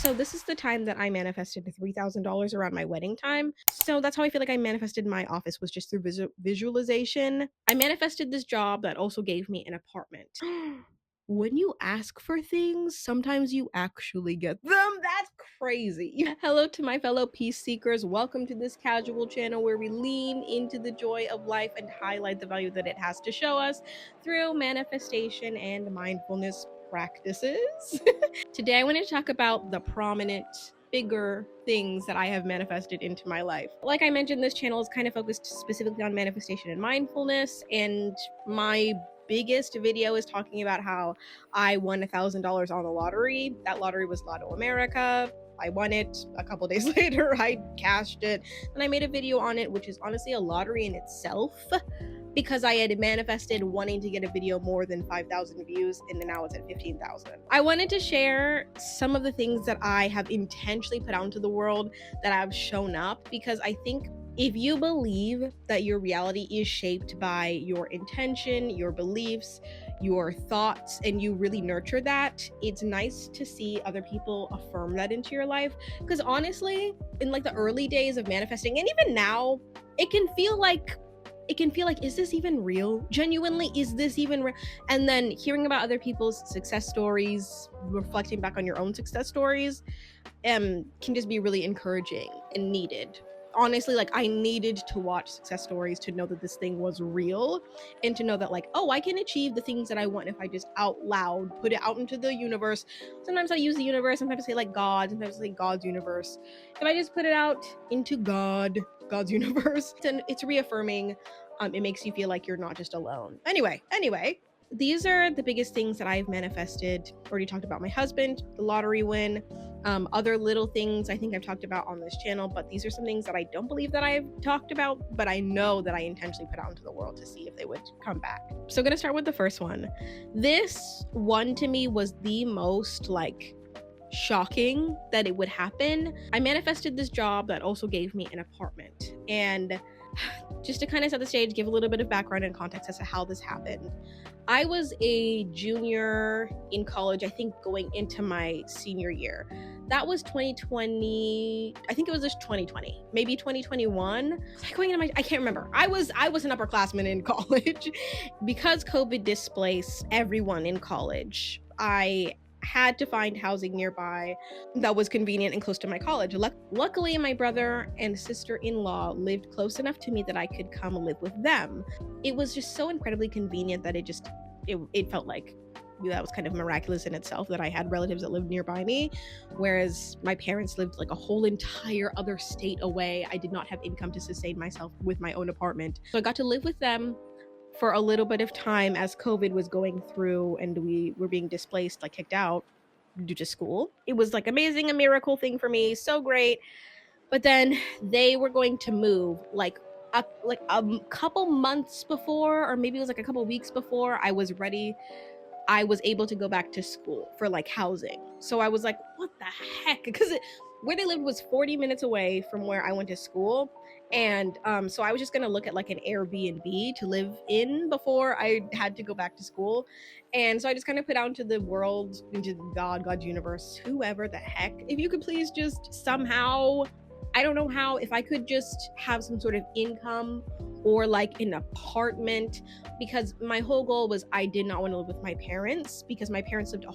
So this is the time that I manifested $3,000 around my wedding time. So that's how I feel like I manifested my office, was just through visualization. I manifested this job that also gave me an apartment. When you ask for things, sometimes you actually get them. That's crazy. Hello to my fellow peace seekers. Welcome to this casual channel where we lean into the joy of life and highlight the value that it has to show us through manifestation and mindfulness practices. Today, I want to talk about the prominent, bigger things that I have manifested into my life. Like I mentioned, this channel is kind of focused specifically on manifestation and mindfulness, and my biggest video is talking about how I won $1,000 on the lottery. That lottery was Lotto America. I won it. A couple days later, I cashed it, and I made a video on it, which is honestly a lottery in itself, because I had manifested wanting to get a video more than 5,000 views, and now it's at 15,000. I wanted to share some of the things that I have intentionally put out into the world that have shown up, because I think if you believe that your reality is shaped by your intention, your beliefs, your thoughts, and you really nurture that, it's nice to see other people affirm that into your life. Because honestly, in like the early days of manifesting, and even now, it can feel like is this even real? Genuinely, is this even real? And then hearing about other people's success stories, reflecting back on your own success stories, can just be really encouraging and needed. Honestly, like, I needed to watch success stories to know that this thing was real, and to know that, like, oh, I can achieve the things that I want if I just out loud put it out into the universe. Sometimes I use the universe, sometimes I say like God, sometimes I say God's universe. If I just put it out into God's universe, then it's reaffirming. It makes you feel like you're not just alone. Anyway, these are the biggest things that I've manifested. Already talked about my husband, the lottery win, other little things I think I've talked about on this channel, but these are some things that I don't believe that I've talked about, but I know that I intentionally put out into the world to see if they would come back. So I'm gonna start with the first one. This one to me was the most like shocking that it would happen. I manifested this job that also gave me an apartment. And just to kind of set the stage, give a little bit of background and context as to how this happened. I was a junior in college, I think going into my senior year. That was 2020. I think it was just 2020, maybe 2021. Going into I can't remember. I was an upperclassman in college. Because COVID displaced everyone in college, I had to find housing nearby that was convenient and close to my college. Luckily, my brother and sister-in-law lived close enough to me that I could come live with them. It was just so incredibly convenient that it felt like that was kind of miraculous in itself, that I had relatives that lived nearby me, whereas my parents lived like a whole entire other state away. I did not have income to sustain myself with my own apartment. So I got to live with them for a little bit of time as COVID was going through and we were being displaced, like kicked out due to school. It was like amazing, a miracle thing for me, so great. But then they were going to move like a couple months before, or maybe it was like a couple weeks before I was ready. I was able to go back to school for like housing. So I was like, what the heck? Because where they lived was 40 minutes away from where I went to school. And so I was just gonna look at like an Airbnb to live in before I had to go back to school. And so I just kind of put out into the world, into God's universe, whoever the heck, if you could please just somehow, I don't know how, if I could just have some sort of income or like an apartment, because my whole goal was I did not want to live with my parents, because my parents lived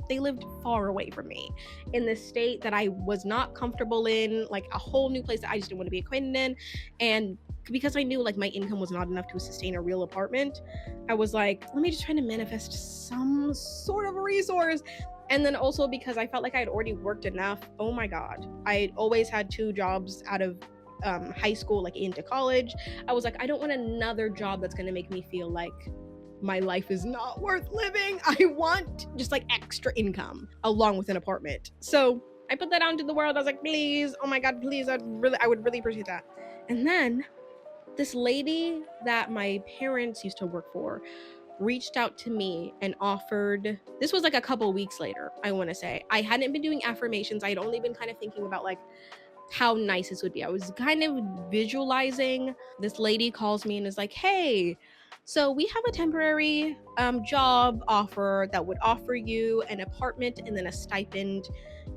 they lived far away from me in the state that I was not comfortable in, like a whole new place that I just didn't want to be acquainted in. And because I knew like my income was not enough to sustain a real apartment, I was like, let me just try to manifest some sort of resource. And then also because I felt like I had already worked enough. Oh my God. I always had 2 jobs out of high school, like into college. I was like, I don't want another job that's going to make me feel like my life is not worth living. I want just like extra income along with an apartment. So I put that out into the world. I was like, please, oh my God, please, I would really appreciate that. And then this lady that my parents used to work for reached out to me and offered, this was like a couple weeks later, I want to say. I hadn't been doing affirmations. I had only been kind of thinking about like how nice this would be. I was kind of visualizing. This lady calls me and is like, hey, So we have a temporary job offer that would offer you an apartment and then a stipend.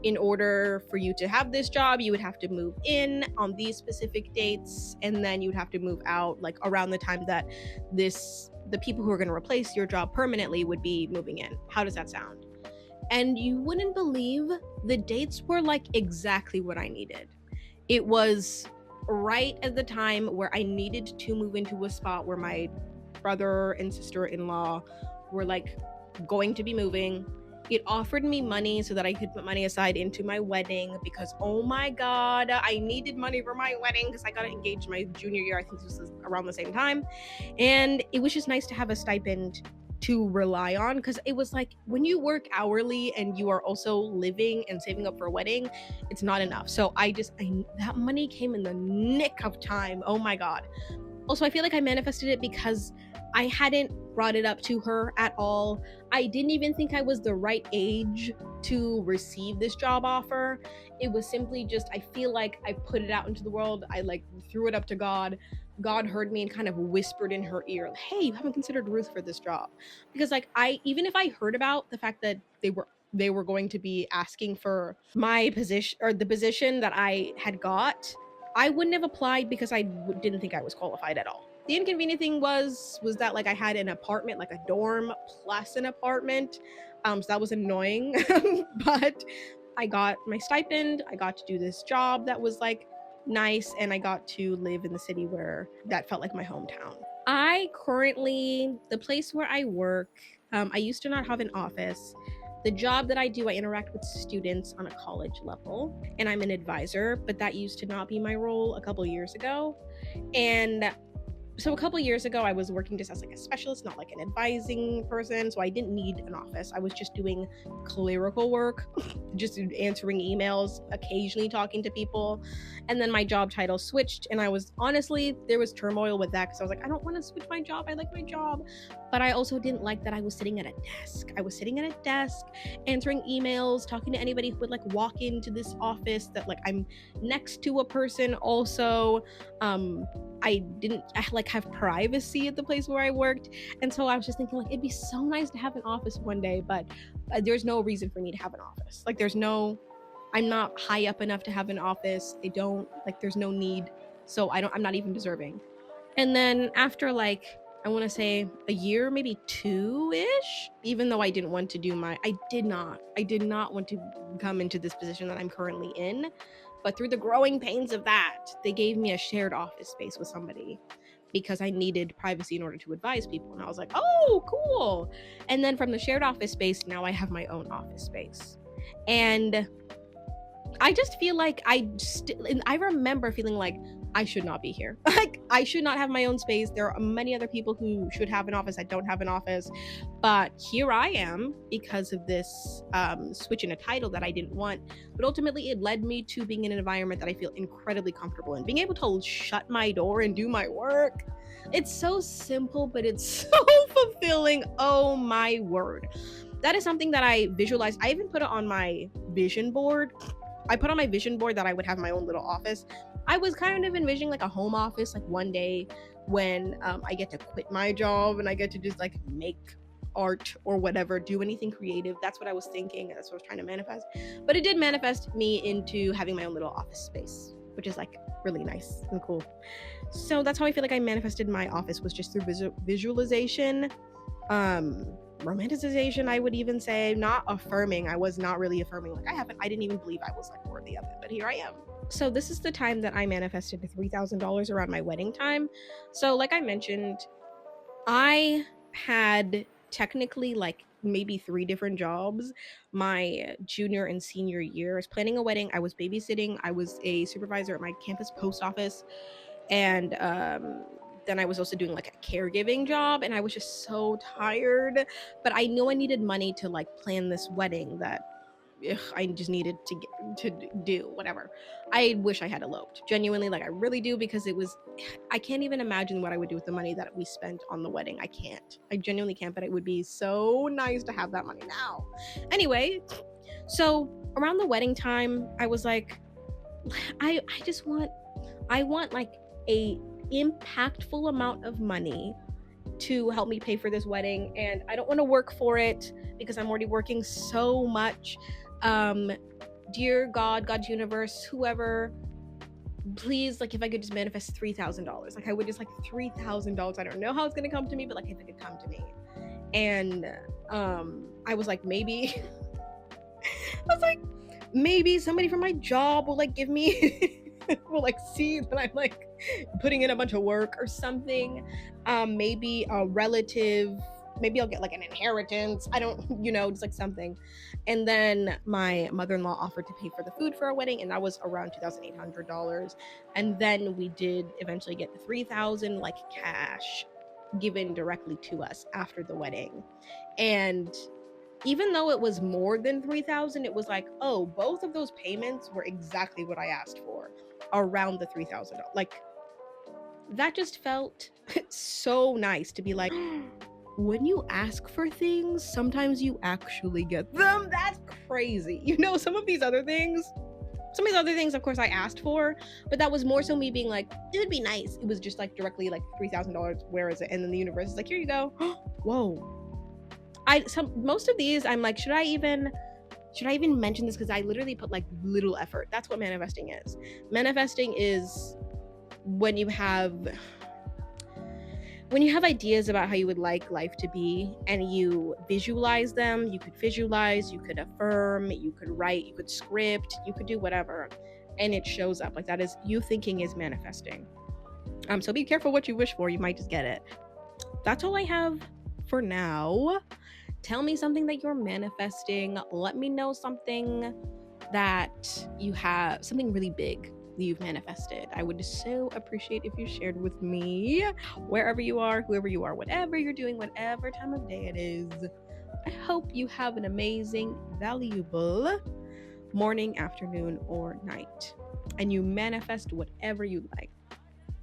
In order for you to have this job, you would have to move in on these specific dates, and then you'd have to move out like around the time that the people who are going to replace your job permanently would be moving in. How does that sound? And you wouldn't believe, the dates were like exactly what I needed. It was right at the time where I needed to move into a spot where my brother and sister-in-law were like going to be moving. It offered me money so that I could put money aside into my wedding, because oh my god, I needed money for my wedding because I got engaged my junior year. I think this was around the same time. And it was just nice to have a stipend to rely on, because it was like when you work hourly and you are also living and saving up for a wedding, it's not enough. So that money came in the nick of time. Oh my god. Also, I feel like I manifested it because I hadn't brought it up to her at all. I didn't even think I was the right age to receive this job offer. It was simply just, I feel like I put it out into the world. I like threw it up to God. God heard me and kind of whispered in her ear, "Hey, you haven't considered Ruth for this job." Because like even if I heard about the fact that they were going to be asking for my position, or the position that I had got, I wouldn't have applied because I didn't think I was qualified at all. The inconvenient thing was that like I had an apartment, like a dorm plus an apartment. So that was annoying. But I got my stipend, I got to do this job that was like nice, and I got to live in the city where that felt like my hometown. The place where I work, I used to not have an office. The job that I do, I interact with students on a college level, and I'm an advisor, but that used to not be my role a couple years ago. And so a couple years ago, I was working just as like a specialist, not like an advising person. So I didn't need an office. I was just doing clerical work, just answering emails, occasionally talking to people. And then my job title switched. And I was honestly, there was turmoil with that because I was like, I don't want to switch my job. I like my job. But I also didn't like that I was sitting at a desk. I was sitting at a desk, answering emails, talking to anybody who would like walk into this office, that like I'm next to a person also. I didn't like have privacy at the place where I worked. And so I was just thinking like, it'd be so nice to have an office one day, but there's no reason for me to have an office. Like I'm not high up enough to have an office. There's no need. So I'm not even deserving. And then after like, I want to say a year, maybe 2-ish, even though I didn't want to I did not want to come into this position that I'm currently in. But through the growing pains of that, they gave me a shared office space with somebody because I needed privacy in order to advise people. And I was like, oh, cool. And then from the shared office space, now I have my own office space. And I just feel like I remember feeling like I should not be here. Like I should not have my own space. There are many other people who should have an office. I don't have an office, but here I am because of this switch in a title that I didn't want. But ultimately, it led me to being in an environment that I feel incredibly comfortable in. Being able to shut my door and do my work. It's so simple, but it's so fulfilling. Oh my word. That is something that I visualize. I even put it on my vision board. I put on my vision board that I would have my own little office. I was kind of envisioning like a home office, like one day when I get to quit my job and I get to just like make art or whatever, do anything creative. That's what I was thinking. That's what I was trying to manifest. But it did manifest me into having my own little office space, which is like really nice and cool. So that's how I feel like I manifested my office, was just through visualization. Romanticization, I would even say. Not affirming. I was not really affirming. Like I didn't even believe I was like worthy of it, but here I am. So this is the time that I manifested $3,000 around my wedding time. So like I mentioned, I had technically like maybe 3 different jobs my junior and senior year. I was planning a wedding, I was babysitting, I was a supervisor at my campus post office, and then I was also doing like a caregiving job, and I was just so tired. But I knew I needed money to like plan this wedding that I just needed to do whatever. I wish I had eloped, genuinely, like I really do, because I can't even imagine what I would do with the money that we spent on the wedding. I genuinely can't, but it would be so nice to have that money now. Anyway, so around the wedding time, I was like, I want like a impactful amount of money to help me pay for this wedding, and I don't want to work for it because I'm already working so much. Dear God, God's universe, whoever, please, like, if I could just manifest $3,000, like, I would just like $3,000. I don't know how it's gonna come to me, but like if it could come to me. And I was like, maybe I was like, maybe somebody from my job will like give me will like see that I'm like putting in a bunch of work or something. Maybe a relative, maybe I'll get like an inheritance. I don't, just like something. And then my mother-in-law offered to pay for the food for our wedding, and that was around $2,800. And then we did eventually get the 3,000 like cash given directly to us after the wedding. And even though it was more than 3,000, it was like, oh, both of those payments were exactly what I asked for, around the $3,000. Like, that just felt so nice to be like, when you ask for things, sometimes you actually get them. That's crazy. Some of these other things, of course, I asked for, but that was more so me being like, it would be nice. It was just like directly like $3,000. Where is it? And then the universe is like, here you go. Whoa. Most of these, I'm like, should I even mention this? Because I literally put like little effort. That's what manifesting is. Manifesting is when you have ideas about how you would like life to be, and you visualize them. You could visualize, you could affirm, you could write, you could script, you could do whatever, and it shows up. Like, that is you thinking is manifesting. So be careful what you wish for. You might just get it. That's all I have for now. Tell me something that you're manifesting. Let me know something that you have, something really big that you've manifested. I would so appreciate if you shared with me, wherever you are, whoever you are, whatever you're doing, whatever time of day it is. I hope you have an amazing, valuable morning, afternoon, or night, and you manifest whatever you like.